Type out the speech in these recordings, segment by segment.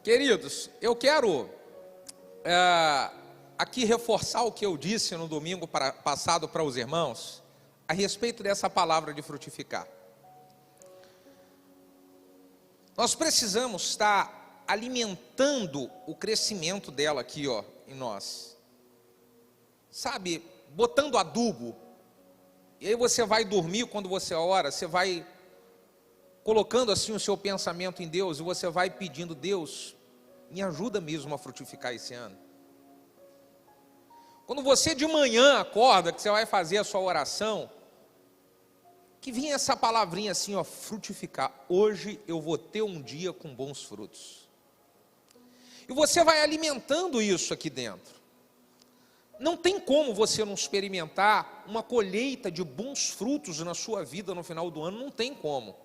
Queridos, eu quero aqui reforçar o que eu disse no domingo passado para os irmãos, a respeito dessa palavra de frutificar. Nós precisamos estar alimentando o crescimento dela aqui, em nós. Sabe, botando adubo. E aí você vai dormir quando você ora, você vai colocando assim o seu pensamento em Deus, e você vai pedindo: Deus, me ajuda mesmo a frutificar esse ano. Quando você de manhã acorda, que você vai fazer a sua oração, que vinha essa palavrinha assim, frutificar. Hoje eu vou ter um dia com bons frutos. E você vai alimentando isso aqui dentro. Não tem como você não experimentar uma colheita de bons frutos na sua vida no final do ano, não tem como.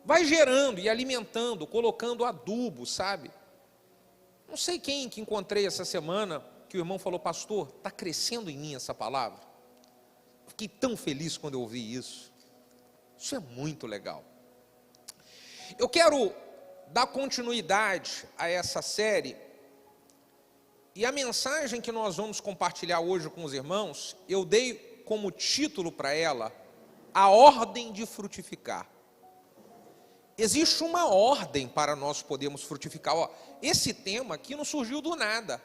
Vai gerando e alimentando, colocando adubo, sabe? Não sei quem que encontrei essa semana, que o irmão falou: pastor, está crescendo em mim essa palavra. Fiquei tão feliz quando eu ouvi isso. Isso é muito legal. Eu quero dar continuidade a essa série. E a mensagem que nós vamos compartilhar hoje com os irmãos, eu dei como título para ela: a ordem de frutificar. Existe uma ordem para nós podermos frutificar. Esse tema aqui não surgiu do nada.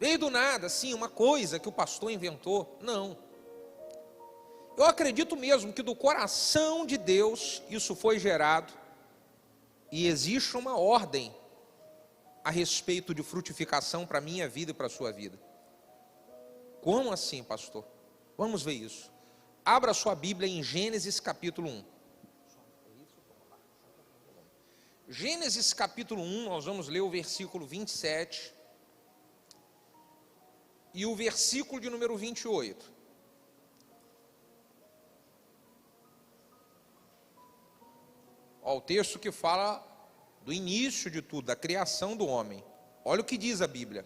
Veio do nada, sim, uma coisa que o pastor inventou. Não. Eu acredito mesmo que do coração de Deus isso foi gerado. E existe uma ordem a respeito de frutificação para a minha vida e para a sua vida. Como assim, pastor? Vamos ver isso. Abra sua Bíblia em Gênesis capítulo 1. Gênesis capítulo 1, nós vamos ler o versículo 27 e o versículo de número 28. O texto que fala do início de tudo, da criação do homem. Olha o que diz a Bíblia.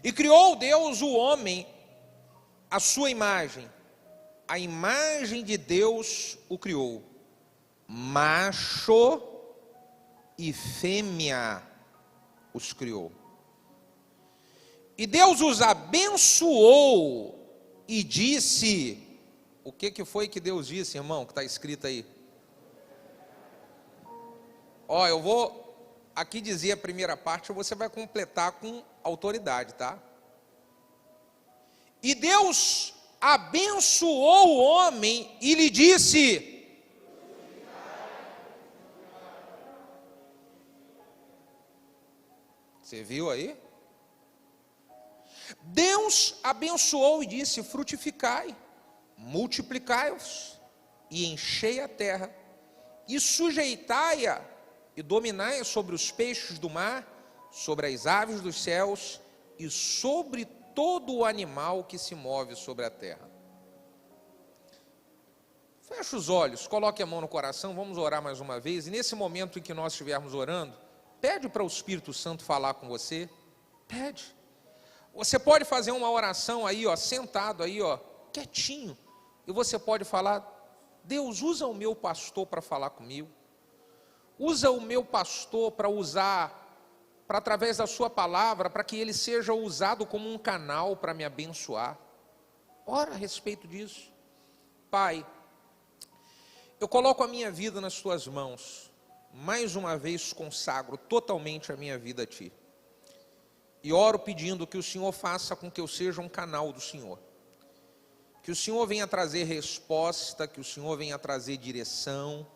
E criou Deus o homem à sua imagem. A imagem de Deus o criou. Macho e fêmea os criou. E Deus os abençoou e disse: o que foi que Deus disse, irmão, que está escrito aí? Eu vou aqui dizer a primeira parte, você vai completar com autoridade, tá? E Deus abençoou o homem e lhe disse: você viu aí? Deus abençoou e disse: frutificai, multiplicai-vos e enchei a terra, e sujeitai-a e dominai sobre os peixes do mar, sobre as aves dos céus e sobre todo o animal que se move sobre a terra. Feche os olhos, coloque a mão no coração, vamos orar mais uma vez. E nesse momento em que nós estivermos orando, pede para o Espírito Santo falar com você. Pede. Você pode fazer uma oração aí, sentado aí, quietinho. E você pode falar: Deus, usa o meu pastor para falar comigo. Usa o meu pastor para através da sua palavra, para que ele seja usado como um canal para me abençoar. Ora a respeito disso. Pai, eu coloco a minha vida nas tuas mãos. Mais uma vez consagro totalmente a minha vida a Ti. E oro pedindo que o Senhor faça com que eu seja um canal do Senhor. Que o Senhor venha trazer resposta, que o Senhor venha trazer direção,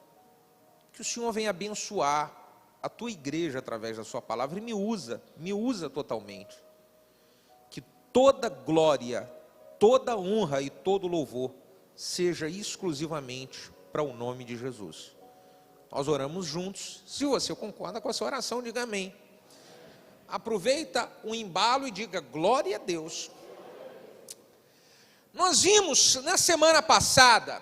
que o Senhor venha abençoar a Tua igreja através da Sua palavra e me usa totalmente. Que toda glória, toda honra e todo louvor seja exclusivamente para o nome de Jesus. Nós oramos juntos. Se você concorda com essa oração, diga amém. Aproveita o embalo e diga glória a Deus. Nós vimos na semana passada,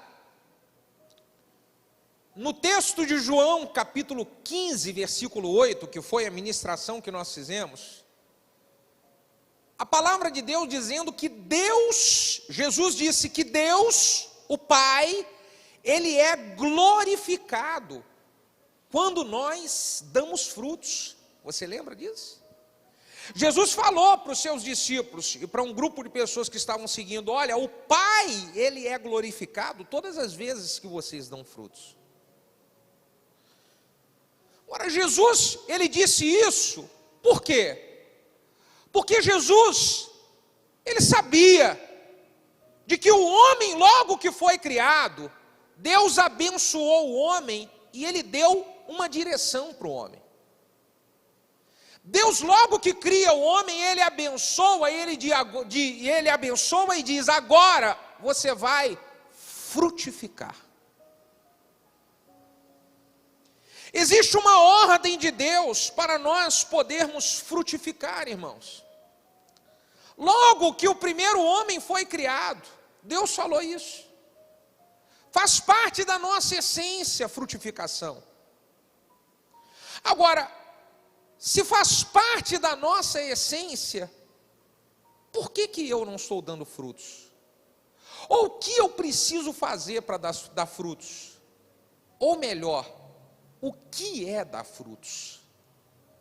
no texto de João, capítulo 15, versículo 8, que foi a ministração que nós fizemos, a palavra de Deus dizendo que Jesus disse que Deus, o Pai, Ele é glorificado quando nós damos frutos. Você lembra disso? Jesus falou para os seus discípulos e para um grupo de pessoas que estavam seguindo: olha, o Pai, Ele é glorificado todas as vezes que vocês dão frutos. Ora, Jesus, Ele disse isso, por quê? Porque Jesus, Ele sabia de que o homem, logo que foi criado, Deus abençoou o homem e Ele deu uma direção para o homem. Deus, logo que cria o homem, Ele abençoa, Ele abençoa e diz: agora você vai frutificar. Existe uma ordem de Deus para nós podermos frutificar, irmãos. Logo que o primeiro homem foi criado, Deus falou isso. Faz parte da nossa essência a frutificação. Agora, se faz parte da nossa essência, por que eu não estou dando frutos? Ou o que eu preciso fazer para dar frutos? Ou melhor, o que é dar frutos?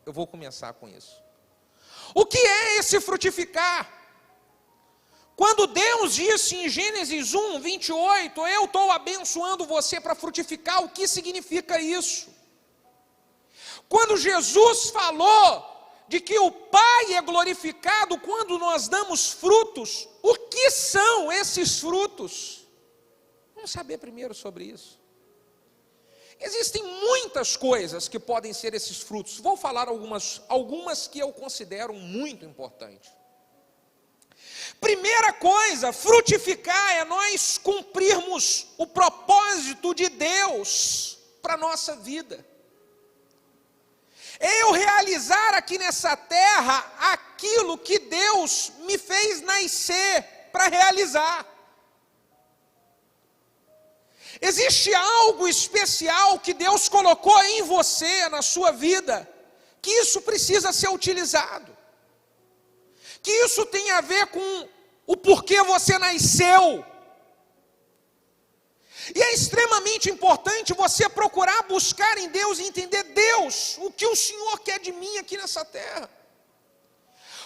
Eu vou começar com isso. O que é esse frutificar? Quando Deus disse em Gênesis 1, 28, eu estou abençoando você para frutificar, o que significa isso? Quando Jesus falou de que o Pai é glorificado quando nós damos frutos, o que são esses frutos? Vamos saber primeiro sobre isso. Existem muitas coisas que podem ser esses frutos. Vou falar algumas que eu considero muito importantes. Primeira coisa, frutificar é nós cumprirmos o propósito de Deus para a nossa vida. É eu realizar aqui nessa terra aquilo que Deus me fez nascer para realizar. Existe algo especial que Deus colocou em você, na sua vida, que isso precisa ser utilizado. Que isso tem a ver com o porquê você nasceu. E é extremamente importante você procurar buscar em Deus e entender: Deus, o que o Senhor quer de mim aqui nessa terra.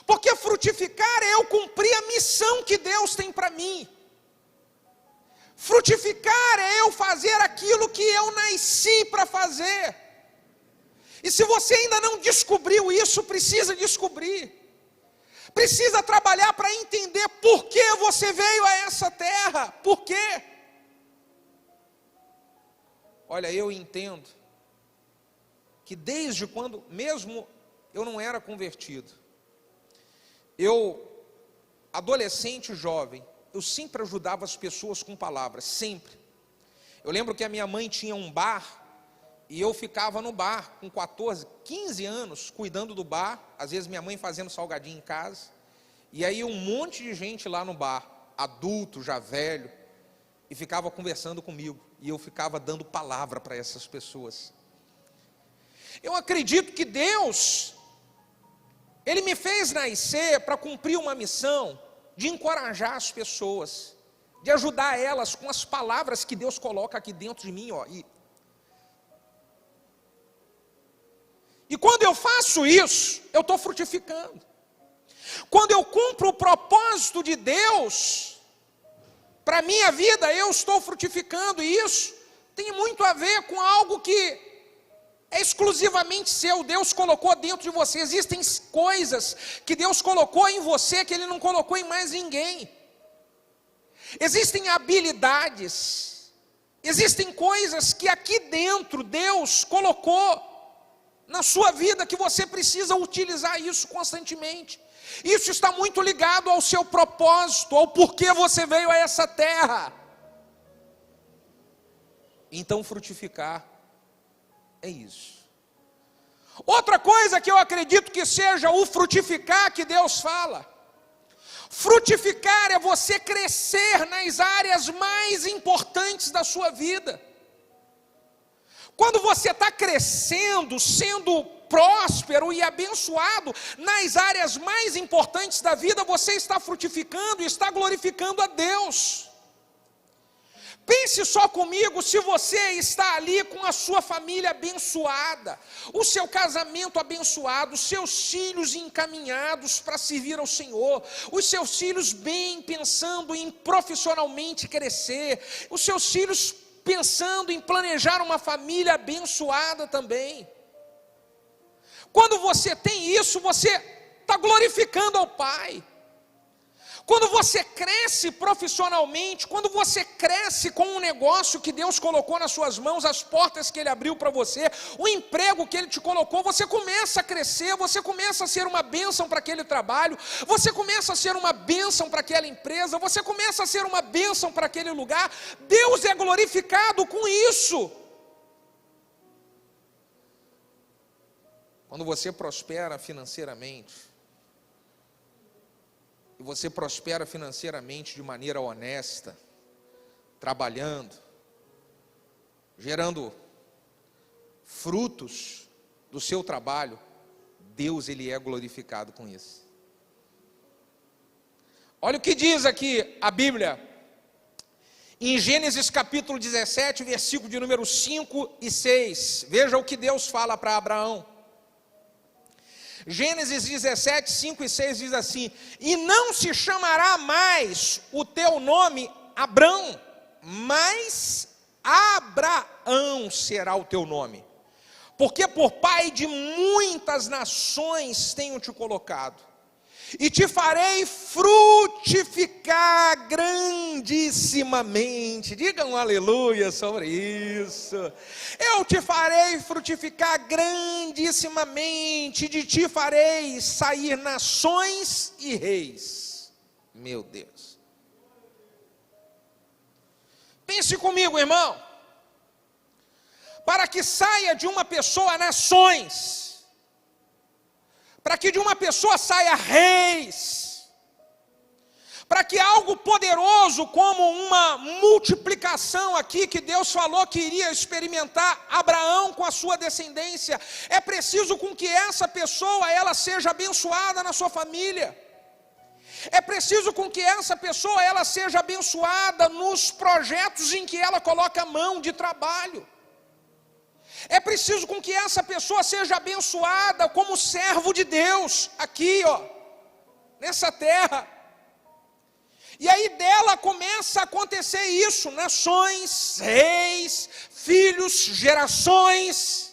Porque frutificar é eu cumprir a missão que Deus tem para mim. Frutificar é eu fazer aquilo que eu nasci para fazer. E se você ainda não descobriu isso, precisa descobrir. Precisa trabalhar para entender por que você veio a essa terra. Por quê? Olha, eu entendo que desde quando, mesmo eu não era convertido, eu, adolescente, jovem, eu sempre ajudava as pessoas com palavras, sempre. Eu lembro que a minha mãe tinha um bar, e eu ficava no bar com 14, 15 anos, cuidando do bar, às vezes minha mãe fazendo salgadinho em casa, e aí um monte de gente lá no bar, adulto, já velho, e ficava conversando comigo, e eu ficava dando palavra para essas pessoas. Eu acredito que Deus, Ele me fez nascer para cumprir uma missão de encorajar as pessoas, de ajudar elas com as palavras que Deus coloca aqui dentro de mim, ó. E quando eu faço isso, eu estou frutificando. Quando eu cumpro o propósito de Deus para a minha vida, eu estou frutificando. E isso tem muito a ver com algo que é exclusivamente seu. Deus colocou dentro de você. Existem coisas que Deus colocou em você que Ele não colocou em mais ninguém. Existem habilidades, existem coisas que aqui dentro Deus colocou na sua vida que você precisa utilizar isso constantemente. Isso está muito ligado ao seu propósito, ao porquê você veio a essa terra. Então frutificar é isso. Outra coisa que eu acredito que seja o frutificar que Deus fala. Frutificar é você crescer nas áreas mais importantes da sua vida. Quando você está crescendo, sendo próspero e abençoado nas áreas mais importantes da vida, você está frutificando e está glorificando a Deus. Pense só comigo, se você está ali com a sua família abençoada, o seu casamento abençoado, os seus filhos encaminhados para servir ao Senhor, os seus filhos bem pensando em profissionalmente crescer, os seus filhos pensando em planejar uma família abençoada também. Quando você tem isso, você está glorificando ao Pai. Quando você cresce profissionalmente, quando você cresce com um negócio que Deus colocou nas suas mãos, as portas que Ele abriu para você, o emprego que Ele te colocou, você começa a crescer, você começa a ser uma bênção para aquele trabalho, você começa a ser uma bênção para aquela empresa, você começa a ser uma bênção para aquele lugar. Deus é glorificado com isso. Quando você prospera financeiramente, e você prospera financeiramente de maneira honesta, trabalhando, gerando frutos do seu trabalho, Deus, Ele é glorificado com isso. Olha o que diz aqui a Bíblia, em Gênesis capítulo 17, versículo de número 5 e 6. Veja o que Deus fala para Abraão. Gênesis 17, 5 e 6 diz assim: e não se chamará mais o teu nome Abrão, mas Abraão será o teu nome, porque por pai de muitas nações tenho te colocado, e te farei frutificar grandissimamente. Diga um aleluia sobre isso. Eu te farei frutificar grandissimamente, de ti farei sair nações e reis. Meu Deus. Pense comigo, irmão. Para que saia de uma pessoa nações, para que de uma pessoa saia reis, para que algo poderoso como uma multiplicação aqui que Deus falou que iria experimentar Abraão com a sua descendência, é preciso com que essa pessoa ela seja abençoada na sua família. É preciso com que essa pessoa ela seja abençoada nos projetos em que ela coloca a mão de trabalho. É preciso com que essa pessoa seja abençoada como servo de Deus, aqui, nessa terra. E aí dela começa a acontecer isso, nações, reis, filhos, gerações.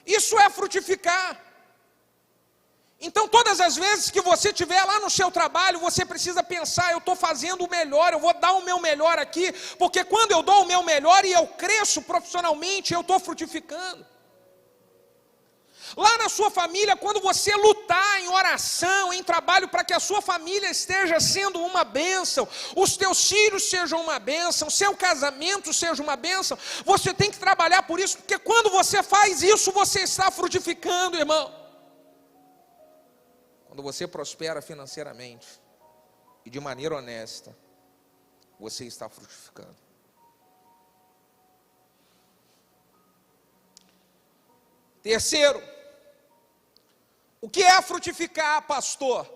Isso é frutificar. Então todas as vezes que você estiver lá no seu trabalho, você precisa pensar, eu estou fazendo o melhor, eu vou dar o meu melhor aqui, porque quando eu dou o meu melhor e eu cresço profissionalmente, eu estou frutificando. Lá na sua família, quando você lutar em oração, em trabalho, para que a sua família esteja sendo uma bênção, os teus filhos sejam uma bênção, seu casamento seja uma bênção, você tem que trabalhar por isso, porque quando você faz isso, você está frutificando, irmão. Quando você prospera financeiramente e de maneira honesta, você está frutificando. Terceiro, o que é frutificar, pastor?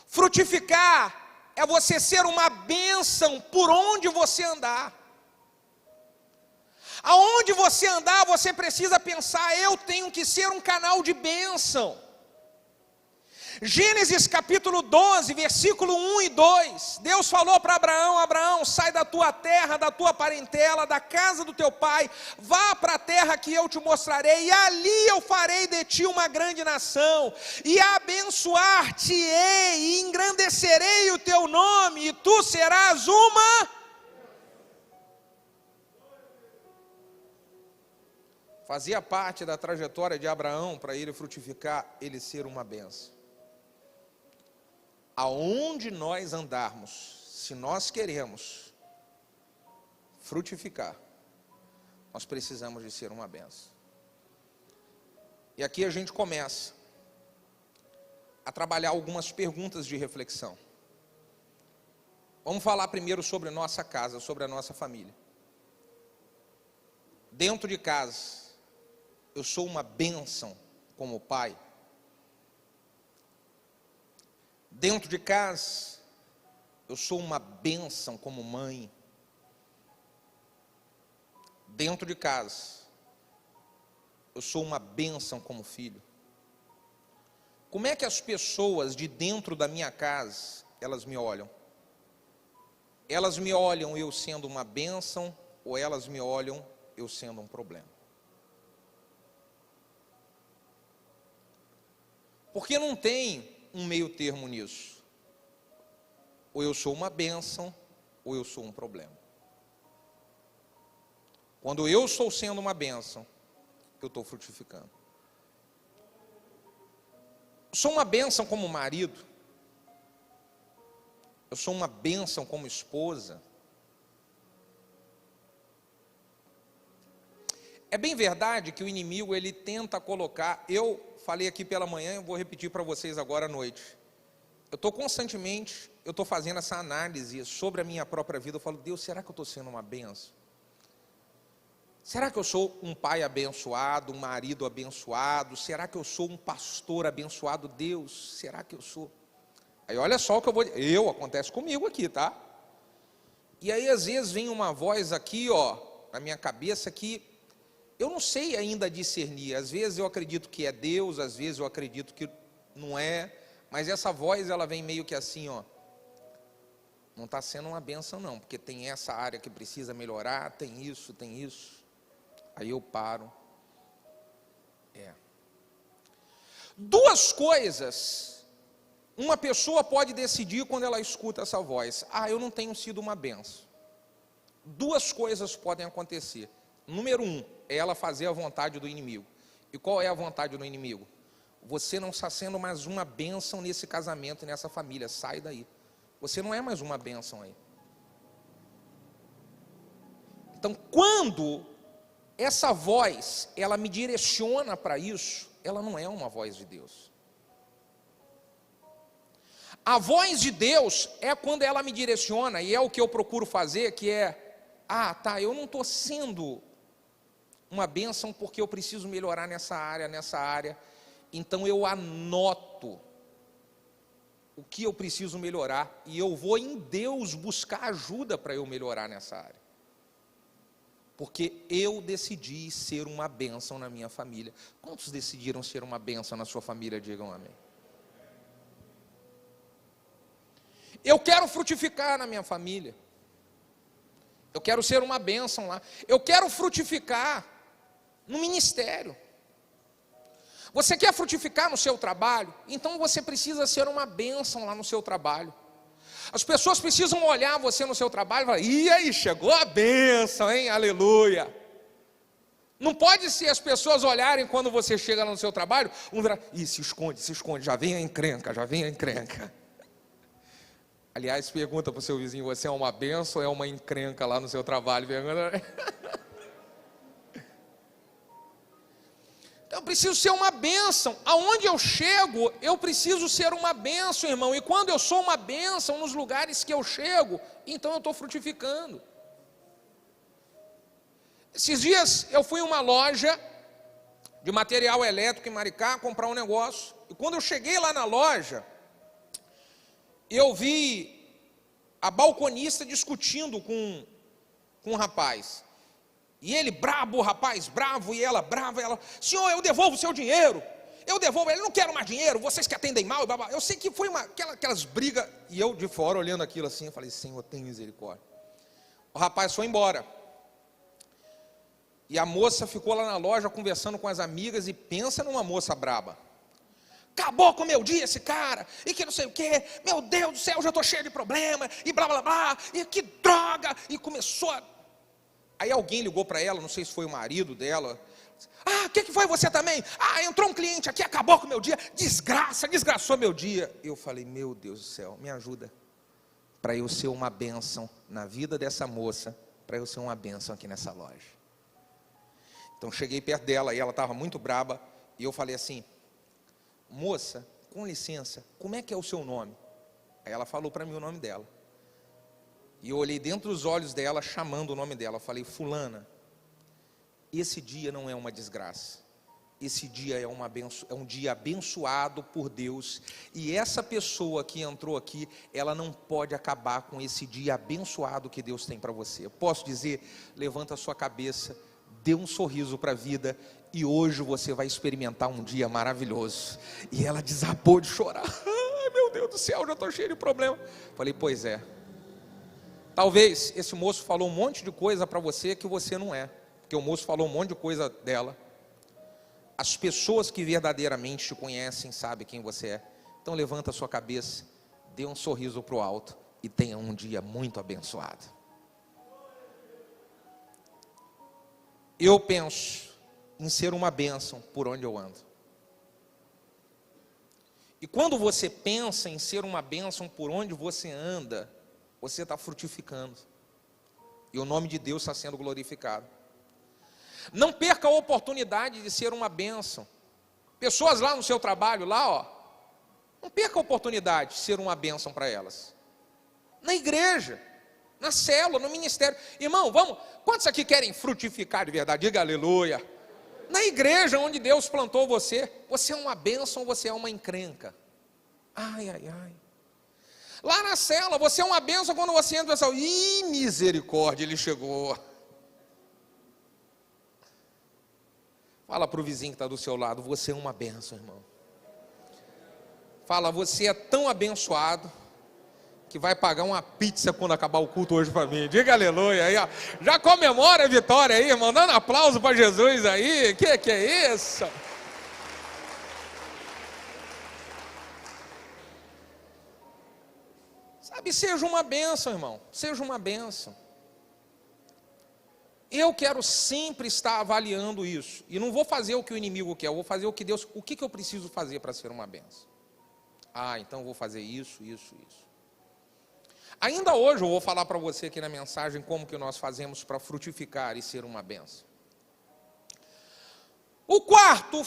Frutificar é você ser uma bênção por onde você andar. Aonde você andar, você precisa pensar, eu tenho que ser um canal de bênção. Gênesis capítulo 12, versículo 1 e 2, Deus falou para Abraão: Abraão, sai da tua terra, da tua parentela, da casa do teu pai, vá para a terra que eu te mostrarei, e ali eu farei de ti uma grande nação, e abençoar-te-ei, e engrandecerei o teu nome, e tu serás uma... Fazia parte da trajetória de Abraão para ele frutificar, ele ser uma bênção. Aonde nós andarmos, se nós queremos frutificar, nós precisamos de ser uma bênção. E aqui a gente começa a trabalhar algumas perguntas de reflexão. Vamos falar primeiro sobre nossa casa, sobre a nossa família. Dentro de casa, eu sou uma bênção como pai. Dentro de casa, eu sou uma bênção como mãe. Dentro de casa, eu sou uma bênção como filho. Como é que as pessoas de dentro da minha casa, elas me olham? Elas me olham eu sendo uma bênção, ou elas me olham eu sendo um problema? Porque não tem um meio termo nisso. Ou eu sou uma bênção, ou eu sou um problema. Quando eu estou sendo uma bênção, eu estou frutificando. Eu sou uma bênção como marido. Eu sou uma bênção como esposa. É bem verdade que o inimigo, ele tenta colocar, eu falei aqui pela manhã, eu vou repetir para vocês agora à noite. Eu estou constantemente, eu estou fazendo essa análise sobre a minha própria vida. Eu falo, Deus, será que eu estou sendo uma bênção? Será que eu sou um pai abençoado, um marido abençoado? Será que eu sou um pastor abençoado? Deus, será que eu sou? Aí olha só o que eu vou dizer. Acontece comigo aqui, tá? E aí às vezes vem uma voz aqui, ó, na minha cabeça que eu não sei ainda discernir. Às vezes eu acredito que é Deus, às vezes eu acredito que não é. Mas essa voz, ela vem meio que assim, ó. Não está sendo uma bênção não, porque tem essa área que precisa melhorar, tem isso, tem isso. Aí eu paro. Duas coisas uma pessoa pode decidir quando ela escuta essa voz. Eu não tenho sido uma bênção. Duas coisas podem acontecer. Número 1, é ela fazer a vontade do inimigo. E qual é a vontade do inimigo? Você não está sendo mais uma bênção nesse casamento, nessa família. Sai daí. Você não é mais uma bênção aí. Então, quando essa voz, ela me direciona para isso, ela não é uma voz de Deus. A voz de Deus é quando ela me direciona, e é o que eu procuro fazer, que é, eu não estou sendo uma bênção porque eu preciso melhorar nessa área, então eu anoto o que eu preciso melhorar, e eu vou em Deus buscar ajuda para eu melhorar nessa área. Porque eu decidi ser uma bênção na minha família. Quantos decidiram ser uma bênção na sua família? Digam amém. Eu quero frutificar na minha família. Eu quero ser uma bênção lá. Eu quero frutificar no ministério. Você quer frutificar no seu trabalho? Então você precisa ser uma bênção lá no seu trabalho. As pessoas precisam olhar você no seu trabalho e falar, e aí, chegou a bênção, hein? Aleluia. Não pode ser as pessoas olharem quando você chega lá no seu trabalho, virar, se esconde, já vem a encrenca. Aliás, pergunta para o seu vizinho, você é uma bênção ou é uma encrenca lá no seu trabalho? Então eu preciso ser uma bênção. Aonde eu chego, eu preciso ser uma bênção, irmão. E quando eu sou uma bênção nos lugares que eu chego, então eu estou frutificando. Esses dias eu fui em uma loja de material elétrico em Maricá comprar um negócio. E quando eu cheguei lá na loja, eu vi a balconista discutindo com um rapaz. E ele brabo, o rapaz bravo, e ela brava, senhor, eu devolvo o seu dinheiro. Eu devolvo, ele não quero mais dinheiro, vocês que atendem mal. Eu sei que foi aquelas brigas, e eu de fora olhando aquilo assim, eu falei, Senhor, tem misericórdia. O rapaz foi embora. E a moça ficou lá na loja conversando com as amigas, e pensa numa moça braba. Acabou com o meu dia esse cara, e que não sei o que, meu Deus do céu, já estou cheio de problema, e blá blá blá, e que droga, e começou a... Aí alguém ligou para ela, não sei se foi o marido dela, o que foi você também? Entrou um cliente aqui, acabou com o meu dia, desgraçou meu dia. Eu falei, meu Deus do céu, me ajuda, para eu ser uma bênção na vida dessa moça, para eu ser uma bênção aqui nessa loja. Então cheguei perto dela, e ela estava muito braba, e eu falei assim, moça, com licença, como é que é o seu nome? Aí ela falou para mim o nome dela. E eu olhei dentro dos olhos dela, chamando o nome dela. Eu falei, fulana, esse dia não é uma desgraça. esse dia é um dia abençoado por Deus, e essa pessoa que entrou aqui, ela não pode acabar com esse dia abençoado que Deus tem para você. Eu posso dizer, levanta a sua cabeça, dê um sorriso para a vida, e hoje você vai experimentar um dia maravilhoso. E ela desabou de chorar. Ai, meu Deus do céu, já estou cheio de problema. Falei, pois é. Talvez esse moço falou um monte de coisa para você que você não é, porque o moço falou um monte de coisa dela. As pessoas que verdadeiramente te conhecem sabem quem você é. Então levanta a sua cabeça, dê um sorriso para o alto e tenha um dia muito abençoado. Eu penso em ser uma bênção por onde eu ando. E quando você pensa em ser uma bênção por onde você anda, você está frutificando. E o nome de Deus está sendo glorificado. Não perca a oportunidade de ser uma bênção. Pessoas lá no seu trabalho, não perca a oportunidade de ser uma bênção para elas. Na igreja, na célula, no ministério. Irmão, vamos, quantos aqui querem frutificar de verdade? Diga aleluia. Na igreja onde Deus plantou você, você é uma bênção ou você é uma encrenca? Ai, ai, ai. Lá na célula, você é uma bênção quando você entra e fala, ih, misericórdia, ele chegou. Fala para o vizinho que está do seu lado, você é uma bênção, irmão. Fala, você é tão abençoado que vai pagar uma pizza quando acabar o culto hoje para mim. Diga aleluia aí, ó. Já comemora a vitória aí, irmão, dando aplauso para Jesus aí. Que é isso? Sabe, seja uma bênção, irmão. Seja uma bênção. Eu quero sempre estar avaliando isso. E não vou fazer o que o inimigo quer, eu vou fazer o que Deus... O que eu preciso fazer para ser uma bênção? Então eu vou fazer isso. Ainda hoje eu vou falar para você aqui na mensagem como que nós fazemos para frutificar e ser uma bênção. O quarto,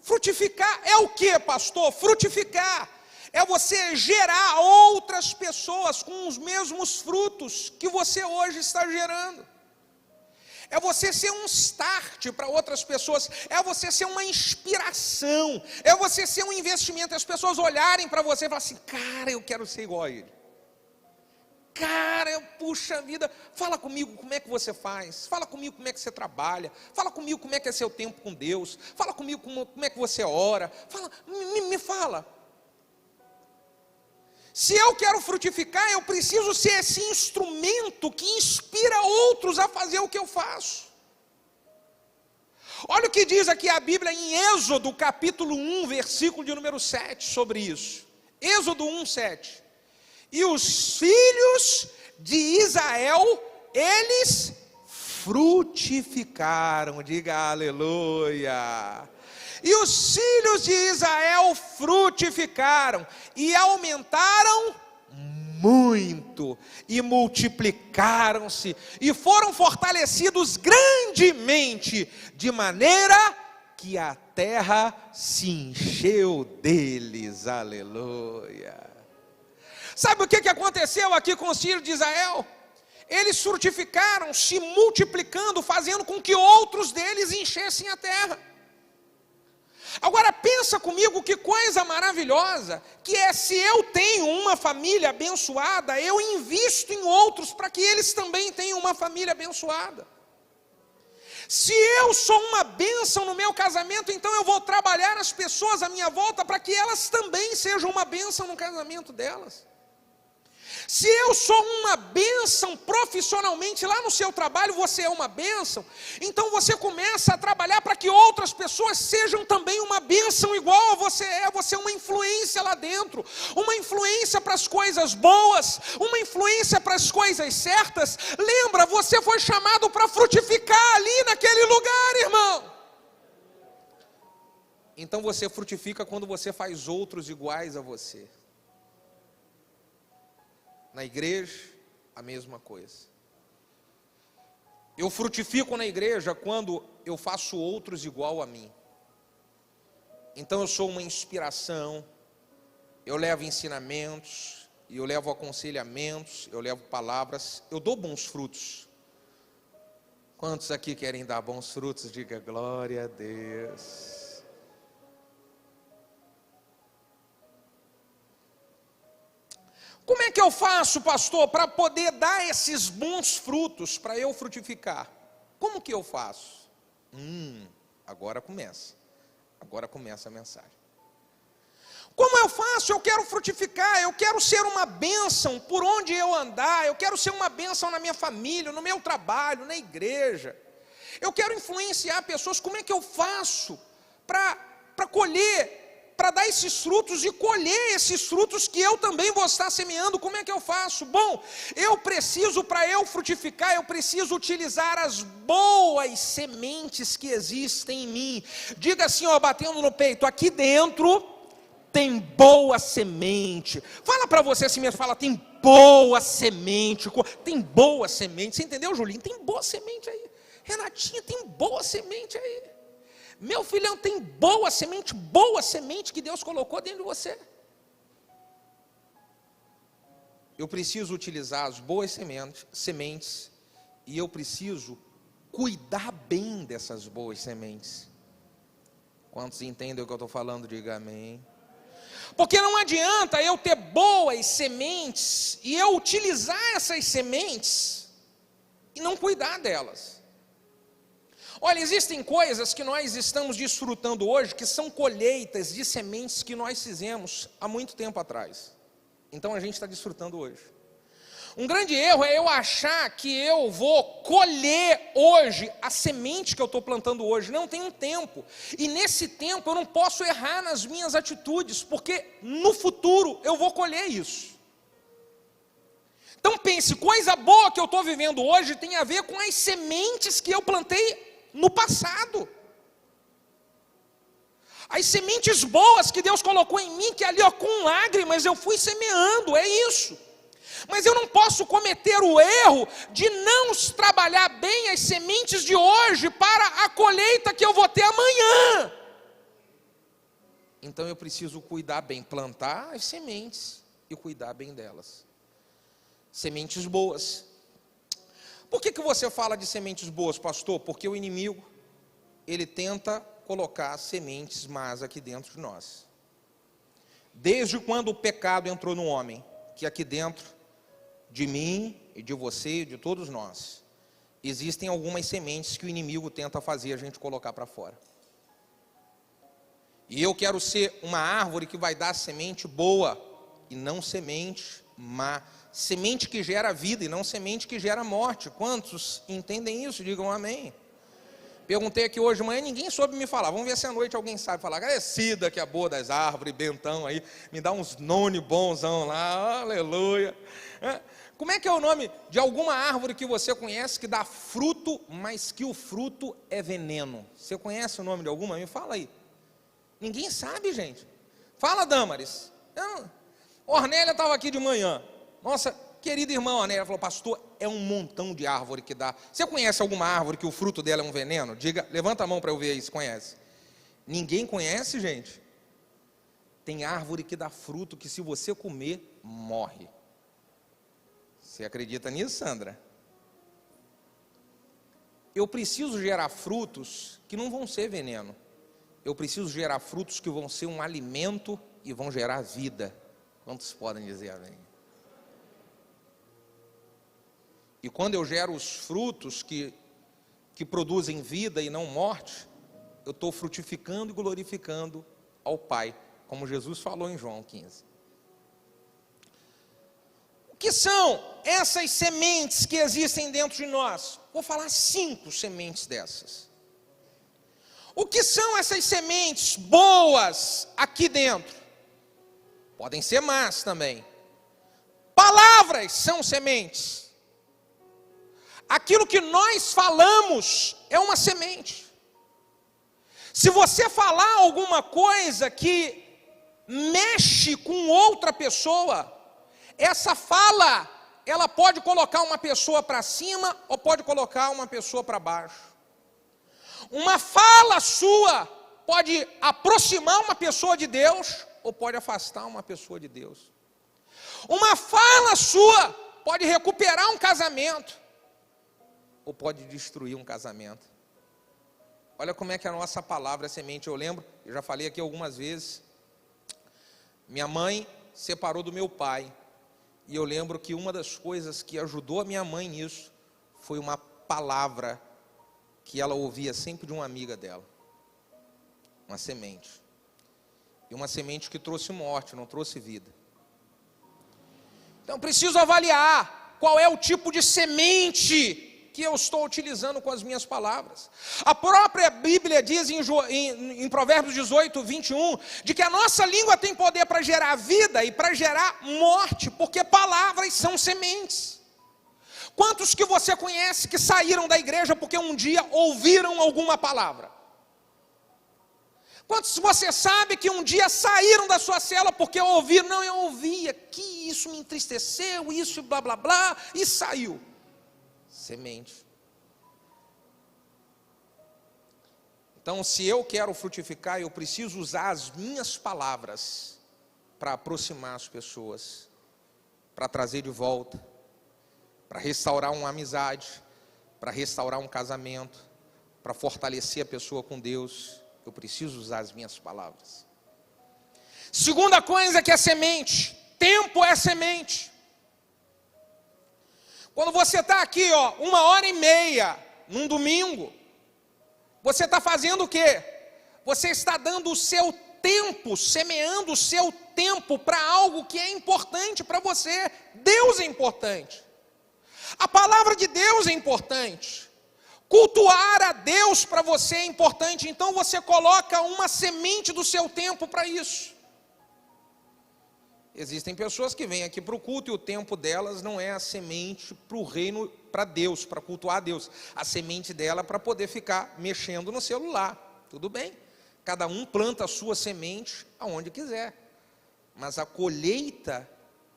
frutificar é o que, pastor? Frutificar é você gerar outras pessoas com os mesmos frutos que você hoje está gerando. É você ser um start para outras pessoas, é você ser uma inspiração, é você ser um investimento, as pessoas olharem para você e falarem assim, cara, eu quero ser igual a ele. Cara, puxa vida, fala comigo como é que você faz, fala comigo como é que você trabalha, fala comigo como é que é seu tempo com Deus, fala comigo como é que você ora, me fala. Se eu quero frutificar, eu preciso ser esse instrumento que inspira outros a fazer o que eu faço. Olha o que diz aqui a Bíblia em Êxodo, capítulo 1, versículo de número 7, sobre isso. Êxodo 1, 7. E os filhos de Israel, eles frutificaram, diga aleluia. E os filhos de Israel frutificaram e aumentaram muito, e multiplicaram-se, e foram fortalecidos grandemente, de maneira que a terra se encheu deles, aleluia. Sabe o que aconteceu aqui com os filhos de Israel? Eles frutificaram, se multiplicando, fazendo com que outros deles enchessem a terra. Agora pensa comigo que coisa maravilhosa, que é se eu tenho uma família abençoada, eu invisto em outros para que eles também tenham uma família abençoada. Se eu sou uma bênção no meu casamento, então eu vou trabalhar as pessoas à minha volta para que elas também sejam uma bênção no casamento delas. Se eu sou uma bênção profissionalmente lá no seu trabalho, você é uma bênção, então você começa a trabalhar para que outras pessoas sejam também uma bênção igual a você é uma influência lá dentro, uma influência para as coisas boas, uma influência para as coisas certas. Lembra, você foi chamado para frutificar ali naquele lugar, irmão. Então você frutifica quando você faz outros iguais a você. Na igreja, a mesma coisa. Eu frutifico na igreja quando eu faço outros igual a mim. Então eu sou uma inspiração, eu levo ensinamentos, eu levo aconselhamentos, eu levo palavras, eu dou bons frutos. Quantos aqui querem dar bons frutos? Diga glória a Deus. Como é que eu faço, pastor, para poder dar esses bons frutos, para eu frutificar? Como que eu faço? Agora começa a mensagem. Como eu faço? Eu quero frutificar, eu quero ser uma bênção por onde eu andar, eu quero ser uma bênção na minha família, no meu trabalho, na igreja. Eu quero influenciar pessoas. Como é que eu faço para colher, para dar esses frutos e colher esses frutos que eu também vou estar semeando? Como é que eu faço? Bom, eu preciso, para eu frutificar, eu preciso utilizar as boas sementes que existem em mim. Diga assim, ó, batendo no peito, aqui dentro tem boa semente. Fala para você assim mesmo, fala, tem boa semente. Tem boa semente. Você entendeu, Julinho? Tem boa semente aí. Renatinha, tem boa semente aí. Meu filhão, tem boa semente que Deus colocou dentro de você. Eu preciso utilizar as boas sementes e eu preciso cuidar bem dessas boas sementes. Quantos entendem o que eu estou falando? Diga amém. Porque não adianta eu ter boas sementes e eu utilizar essas sementes e não cuidar delas. Olha, existem coisas que nós estamos desfrutando hoje que são colheitas de sementes que nós fizemos há muito tempo atrás. Então a gente está desfrutando hoje. Um grande erro é eu achar que eu vou colher hoje a semente que eu estou plantando hoje. Não, tem um tempo. E nesse tempo eu não posso errar nas minhas atitudes, porque no futuro eu vou colher isso. Então pense, coisa boa que eu estou vivendo hoje tem a ver com as sementes que eu plantei no passado. As sementes boas que Deus colocou em mim, que ali ó, com lágrimas eu fui semeando, é isso. Mas eu não posso cometer o erro de não trabalhar bem as sementes de hoje para a colheita que eu vou ter amanhã. Então eu preciso cuidar bem, plantar as sementes e cuidar bem delas. Sementes boas. Por que você fala de sementes boas, pastor? Porque o inimigo, ele tenta colocar sementes más aqui dentro de nós. Desde quando o pecado entrou no homem, que aqui dentro de mim e de você e de todos nós, existem algumas sementes que o inimigo tenta fazer a gente colocar para fora. E eu quero ser uma árvore que vai dar semente boa e não semente má. Semente que gera vida e não semente que gera morte. Quantos entendem isso? Digam amém. Perguntei aqui hoje de manhã, ninguém soube me falar. Vamos ver se à noite alguém sabe falar. Agradecida que é a boa das árvores, bentão aí, me dá uns nome bonzão lá, aleluia. Como é que é o nome de alguma árvore que você conhece que dá fruto, mas que o fruto é veneno? Você conhece o nome de alguma? Me fala aí. Ninguém sabe, gente. Fala, Damaris. Ornélia estava aqui de manhã. Nossa, querida irmã Ornélia falou, pastor, é um montão de árvore que dá. Você conhece alguma árvore que o fruto dela é um veneno? Diga, levanta a mão para eu ver aí se conhece. Ninguém conhece, gente? Tem árvore que dá fruto que se você comer, morre. Você acredita nisso, Sandra? Eu preciso gerar frutos que não vão ser veneno. Eu preciso gerar frutos que vão ser um alimento e vão gerar vida. Quantos podem dizer amém? E quando eu gero os frutos que produzem vida e não morte, eu estou frutificando e glorificando ao Pai, como Jesus falou em João 15. O que são essas sementes que existem dentro de nós? Vou falar 5 sementes dessas. O que são essas sementes boas aqui dentro? Podem ser más também. Palavras são sementes. Aquilo que nós falamos é uma semente. Se você falar alguma coisa que mexe com outra pessoa, essa fala, ela pode colocar uma pessoa para cima ou pode colocar uma pessoa para baixo. Uma fala sua pode aproximar uma pessoa de Deus ou pode afastar uma pessoa de Deus. Uma fala sua pode recuperar um casamento ou pode destruir um casamento. Olha como é que a nossa palavra é semente. Eu lembro, eu já falei aqui algumas vezes, minha mãe separou do meu pai. E eu lembro que uma das coisas que ajudou a minha mãe nisso foi uma palavra que ela ouvia sempre de uma amiga dela. Uma semente. E uma semente que trouxe morte, não trouxe vida. Então preciso avaliar qual é o tipo de semente que eu estou utilizando com as minhas palavras. A própria Bíblia diz em Provérbios 18, 21, de que a nossa língua tem poder para gerar vida e para gerar morte, porque palavras são sementes. Quantos que você conhece que saíram da igreja porque um dia ouviram alguma palavra? Quantos você sabe que um dia saíram da sua cela porque ouviram? Não, eu ouvi aqui, isso me entristeceu, isso blá blá blá, e saiu. Semente. Então, se eu quero frutificar, eu preciso usar as minhas palavras para aproximar as pessoas, para trazer de volta, para restaurar uma amizade, para restaurar um casamento, para fortalecer a pessoa com Deus. Eu preciso usar as minhas palavras. Segunda coisa que é semente, tempo é semente. Quando você está aqui, 1h30, num domingo, você está fazendo o quê? Você está dando o seu tempo, semeando o seu tempo para algo que é importante para você. Deus é importante. A palavra de Deus é importante. Cultuar a Deus para você é importante. Então você coloca uma semente do seu tempo para isso. Existem pessoas que vêm aqui para o culto e o tempo delas não é a semente para o reino, para Deus, para cultuar a Deus. A semente dela é para poder ficar mexendo no celular. Tudo bem. Cada um planta a sua semente aonde quiser. Mas a colheita,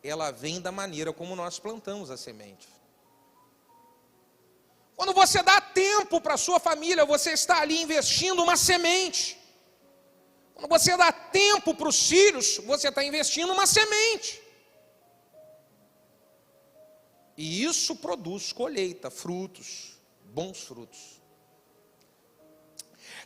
ela vem da maneira como nós plantamos a semente. Quando você dá tempo para a sua família, você está ali investindo uma semente. Quando você dá tempo para os filhos, você está investindo uma semente. E isso produz colheita, frutos, bons frutos.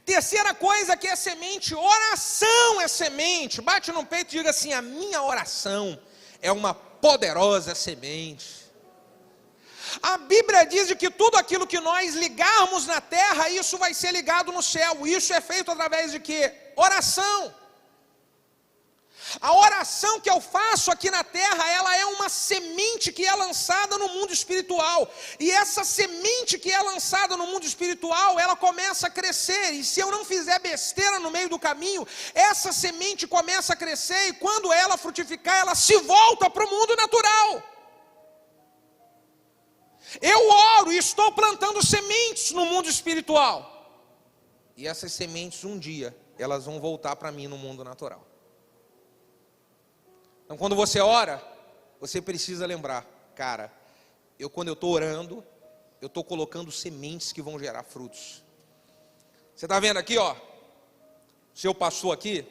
Terceira coisa que é semente, oração é semente. Bate no peito e diga assim: a minha oração é uma poderosa semente. A Bíblia diz de que tudo aquilo que nós ligarmos na terra, isso vai ser ligado no céu. Isso é feito através de quê? Oração. A oração que eu faço aqui na terra, ela é uma semente que é lançada no mundo espiritual. E essa semente que é lançada no mundo espiritual, ela começa a crescer. E se eu não fizer besteira no meio do caminho, essa semente começa a crescer. E quando ela frutificar, ela se volta para o mundo natural. Eu oro e estou plantando sementes no mundo espiritual. E essas sementes um dia, elas vão voltar para mim no mundo natural. Então quando você ora, você precisa lembrar, cara, quando eu estou orando, eu estou colocando sementes que vão gerar frutos. Você está vendo aqui, o seu pastor aqui?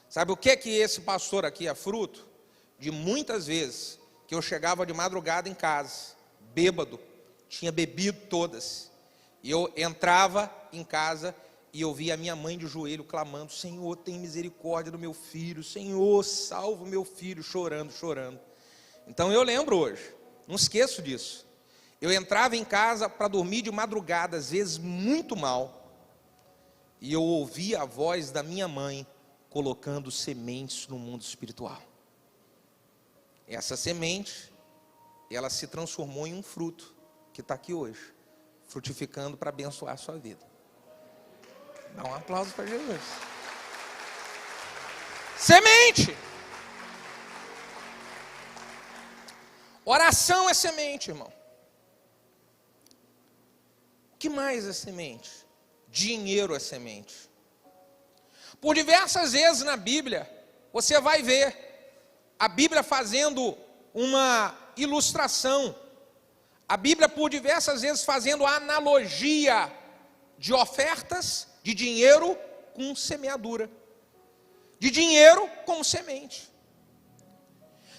Sabe o que esse pastor aqui é fruto? De muitas vezes que eu chegava de madrugada em casa, bêbado, tinha bebido todas, e eu entrava em casa e eu via a minha mãe de joelho clamando: Senhor, tem misericórdia do meu filho, Senhor, salva o meu filho, chorando. Então eu lembro hoje, não esqueço disso, eu entrava em casa para dormir de madrugada, às vezes muito mal, e eu ouvia a voz da minha mãe colocando sementes no mundo espiritual. Essa semente, ela se transformou em um fruto que está aqui hoje, frutificando para abençoar a sua vida. Dá um aplauso para Jesus. Semente. Oração é semente, irmão. O que mais é semente? Dinheiro é semente. Por diversas vezes na Bíblia, você vai ver a Bíblia fazendo uma ilustração. A Bíblia por diversas vezes fazendo analogia de ofertas de dinheiro com semeadura. De dinheiro com semente.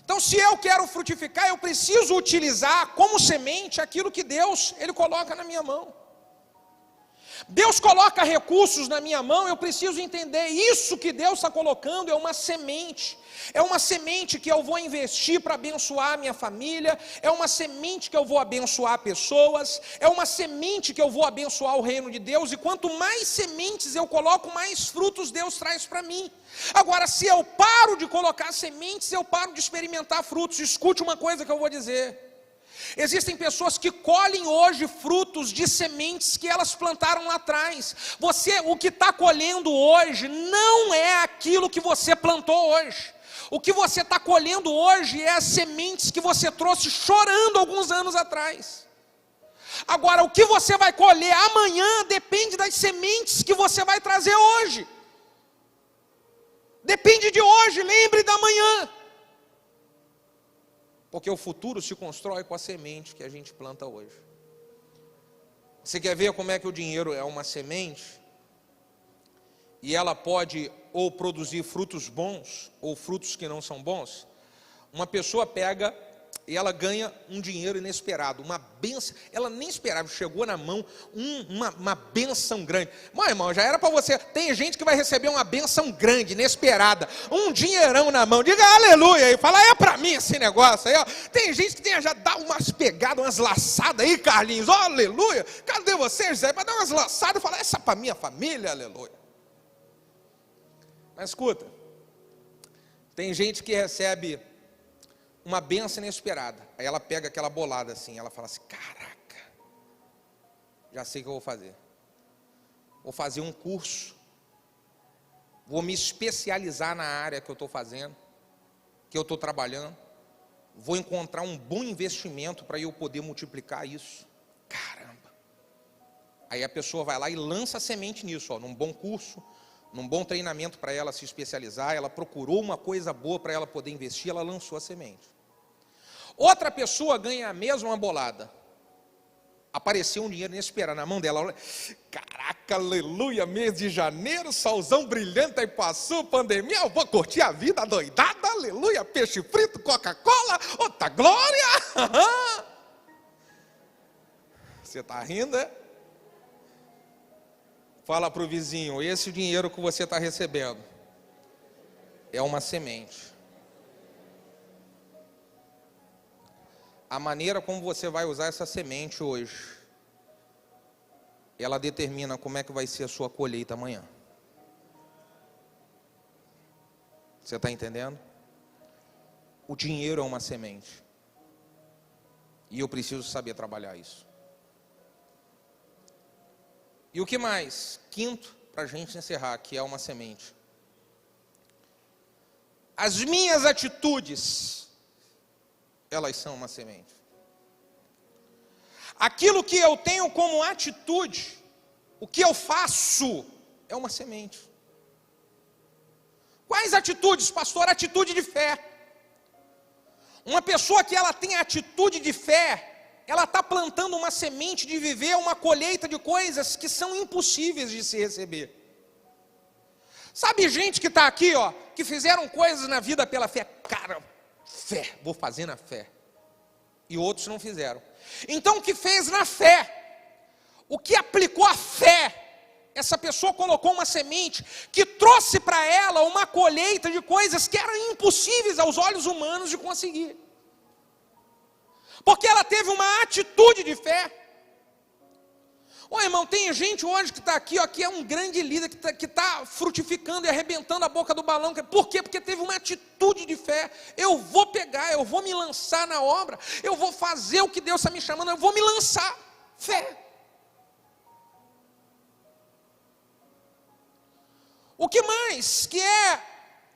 Então, se eu quero frutificar, eu preciso utilizar como semente aquilo que Deus, Ele coloca na minha mão. Deus coloca recursos na minha mão, eu preciso entender, isso que Deus está colocando é uma semente que eu vou investir para abençoar a minha família, é uma semente que eu vou abençoar pessoas, é uma semente que eu vou abençoar o reino de Deus, e quanto mais sementes eu coloco, mais frutos Deus traz para mim. Agora, se eu paro de colocar sementes, eu paro de experimentar frutos. Escute uma coisa que eu vou dizer. Existem pessoas que colhem hoje frutos de sementes que elas plantaram lá atrás. O que está colhendo hoje não é aquilo que você plantou hoje. O que você está colhendo hoje é as sementes que você trouxe chorando alguns anos atrás. Agora, o que você vai colher amanhã depende das sementes que você vai trazer hoje. Depende de hoje, lembre da manhã. Porque o futuro se constrói com a semente que a gente planta hoje. Você quer ver como é que o dinheiro é uma semente? E ela pode ou produzir frutos bons, ou frutos que não são bons? Uma pessoa pega e ela ganha um dinheiro inesperado, uma bênção, ela nem esperava, chegou na mão uma bênção grande. Mas, irmão, já era para você, tem gente que vai receber uma bênção grande, inesperada, um dinheirão na mão, diga aleluia aí, fala, é para mim esse negócio aí, ó. Tem gente que tem, já dá umas pegadas, umas laçadas aí, Carlinhos, ó, aleluia, cadê você, José, para dar umas laçadas e falar, essa é para minha família, aleluia. Mas escuta, tem gente que recebe uma bênção inesperada, aí ela pega aquela bolada assim, ela fala assim, caraca, já sei o que eu vou fazer um curso, vou me especializar na área que eu estou fazendo, que eu estou trabalhando, vou encontrar um bom investimento para eu poder multiplicar isso, caramba, aí a pessoa vai lá e lança a semente nisso, ó, num bom curso, num bom treinamento para ela se especializar, ela procurou uma coisa boa para ela poder investir, ela lançou a semente. Outra pessoa ganha a mesma bolada. Apareceu um dinheiro inesperado na mão dela. Caraca, aleluia, mês de janeiro, solzão brilhante, aí passou pandemia, eu vou curtir a vida doidada, aleluia, peixe frito, Coca-Cola, outra glória. Você está rindo, é? Fala para o vizinho, esse dinheiro que você está recebendo é uma semente. A maneira como você vai usar essa semente hoje, ela determina como é que vai ser a sua colheita amanhã. Você está entendendo? O dinheiro é uma semente. E eu preciso saber trabalhar isso. E o que mais? Quinto, para a gente encerrar, que é uma semente. As minhas atitudes, elas são uma semente. Aquilo que eu tenho como atitude, o que eu faço, é uma semente. Quais atitudes, pastor? Atitude de fé. Uma pessoa que ela tem atitude de fé, ela está plantando uma semente de viver uma colheita de coisas que são impossíveis de se receber. Sabe gente que está aqui, ó, que fizeram coisas na vida pela fé. Cara, fé, vou fazer na fé. E outros não fizeram. Então o que fez na fé, o que aplicou a fé, essa pessoa colocou uma semente que trouxe para ela uma colheita de coisas que eram impossíveis aos olhos humanos de conseguir. Porque ela teve uma atitude de fé. Ô irmão, tem gente hoje que está aqui, ó, que é um grande líder, que está frutificando e arrebentando a boca do balão. Por quê? Porque teve uma atitude de fé. Eu vou pegar, eu vou me lançar na obra, eu vou fazer o que Deus está me chamando, eu vou me lançar. Fé. O que mais que é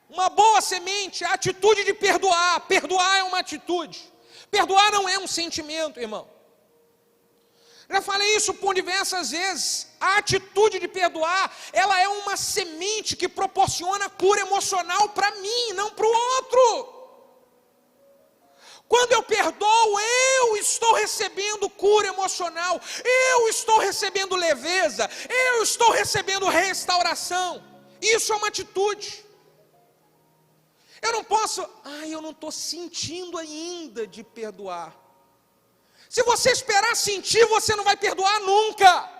uma boa semente? A atitude de perdoar. Perdoar é uma atitude. Perdoar não é um sentimento, irmão. Já falei isso por diversas vezes. A atitude de perdoar, ela é uma semente que proporciona cura emocional para mim, não para o outro. Quando eu perdoo, eu estou recebendo cura emocional, eu estou recebendo leveza, eu estou recebendo restauração. Isso é uma atitude. Eu não posso, eu não estou sentindo ainda de perdoar. Se você esperar sentir, você não vai perdoar nunca.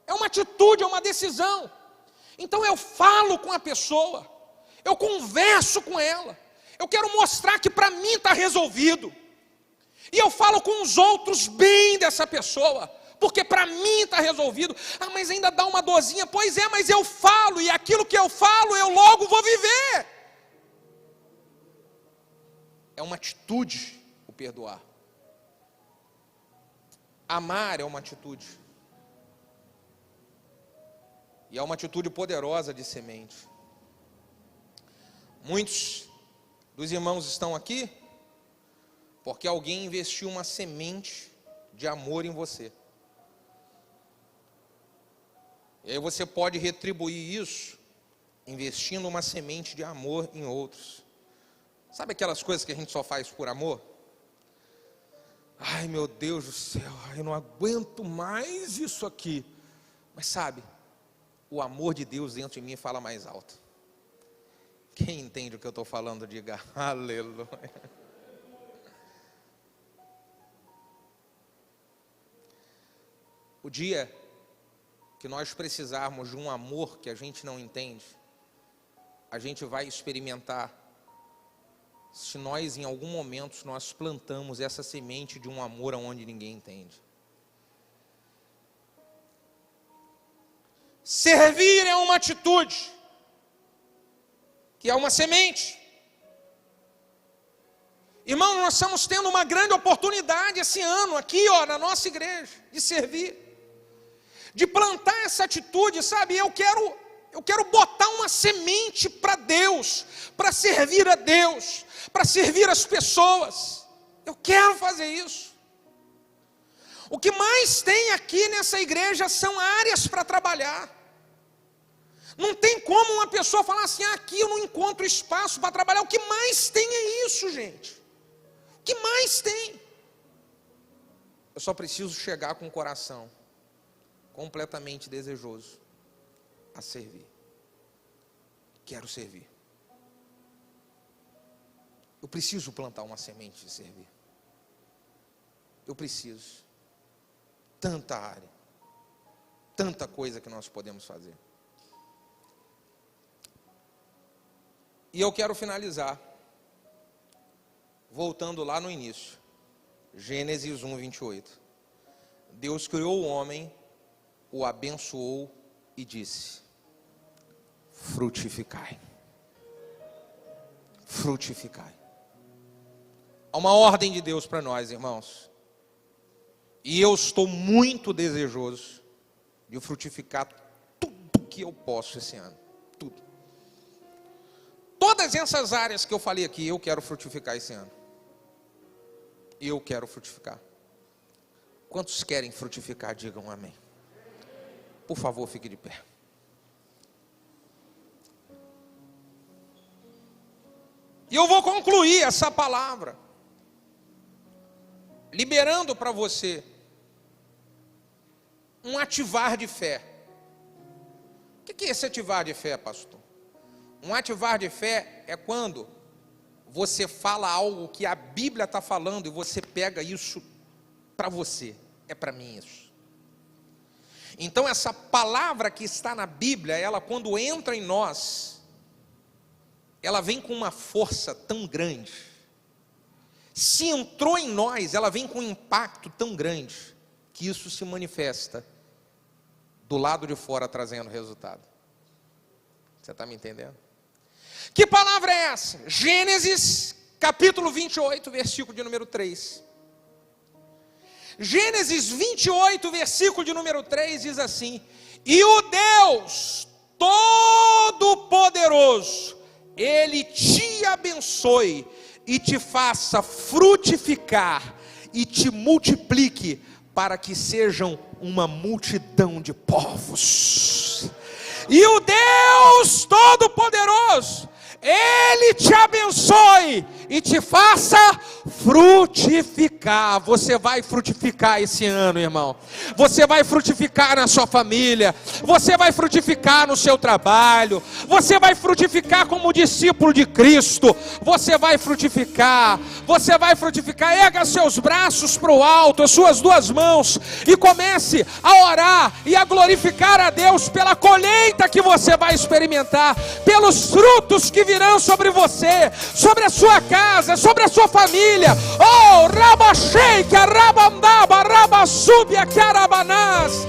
é uma atitude, é uma decisão. Então eu falo com a pessoa, eu converso com ela, eu quero mostrar que para mim está resolvido. E eu falo com os outros bem dessa pessoa, porque para mim está resolvido. Ah, mas ainda dá uma dorzinha. Pois é, mas eu falo, e aquilo que eu falo, eu logo vou viver. É uma atitude o perdoar. Amar é uma atitude. E é uma atitude poderosa de semente. Muitos dos irmãos estão aqui porque alguém investiu uma semente de amor em você. E aí você pode retribuir isso investindo uma semente de amor em outros. Sabe aquelas coisas que a gente só faz por amor? Ai, meu Deus do céu, eu não aguento mais isso aqui. Mas sabe, o amor de Deus dentro de mim fala mais alto. Quem entende o que eu estou falando, diga aleluia. O dia que nós precisarmos de um amor que a gente não entende, a gente vai experimentar se nós em algum momento nós plantamos essa semente de um amor aonde ninguém entende. Servir é uma atitude, que é uma semente. Irmão, nós estamos tendo uma grande oportunidade esse ano aqui, na nossa igreja, de servir. De plantar essa atitude, sabe? Eu quero botar uma semente para Deus, para servir a Deus, para servir as pessoas. Eu quero fazer isso. O que mais tem aqui nessa igreja são áreas para trabalhar. Não tem como uma pessoa falar assim, aqui eu não encontro espaço para trabalhar. O que mais tem é isso, gente. O que mais tem? Eu só preciso chegar com o coração completamente desejoso a servir. Quero servir. Eu preciso plantar uma semente de servir. Eu preciso. Tanta área, tanta coisa que nós podemos fazer. E eu quero finalizar voltando lá no início. Gênesis 1, 28. Deus criou o homem, o abençoou e disse: frutificai. Frutificai. Há uma ordem de Deus para nós, irmãos. E eu estou muito desejoso de frutificar tudo que eu posso esse ano. Tudo. Todas essas áreas que eu falei aqui, eu quero frutificar esse ano. Eu quero frutificar. Quantos querem frutificar, digam amém. Por favor, fique de pé. E eu vou concluir essa palavra liberando para você um ativar de fé. O que é esse ativar de fé, pastor? Um ativar de fé é quando você fala algo que a Bíblia está falando e você pega isso para você. É para mim isso. Então essa palavra que está na Bíblia, ela quando entra em nós, ela vem com uma força tão grande. Se entrou em nós, ela vem com um impacto tão grande, que isso se manifesta do lado de fora trazendo resultado. Você está me entendendo? Que palavra é essa? Gênesis capítulo 28, versículo de número 3. Gênesis 28, versículo de número 3 diz assim: e o Deus Todo-Poderoso, Ele te abençoe e te faça frutificar e te multiplique para que sejam uma multidão de povos. E o Deus Todo-Poderoso, Ele te abençoe e te faça frutificar. Você vai frutificar esse ano, irmão. Você vai frutificar na sua família. Você vai frutificar no seu trabalho. Você vai frutificar como discípulo de Cristo. Você vai frutificar. Você vai frutificar. Erga seus braços para o alto, as suas duas mãos, e comece a orar e a glorificar a Deus pela colheita que você vai experimentar, pelos frutos que virão sobre você, sobre a sua casa, sobre a sua família. Oh, Rabashei, que Rabandaba, Rabasubia, que Arabanás.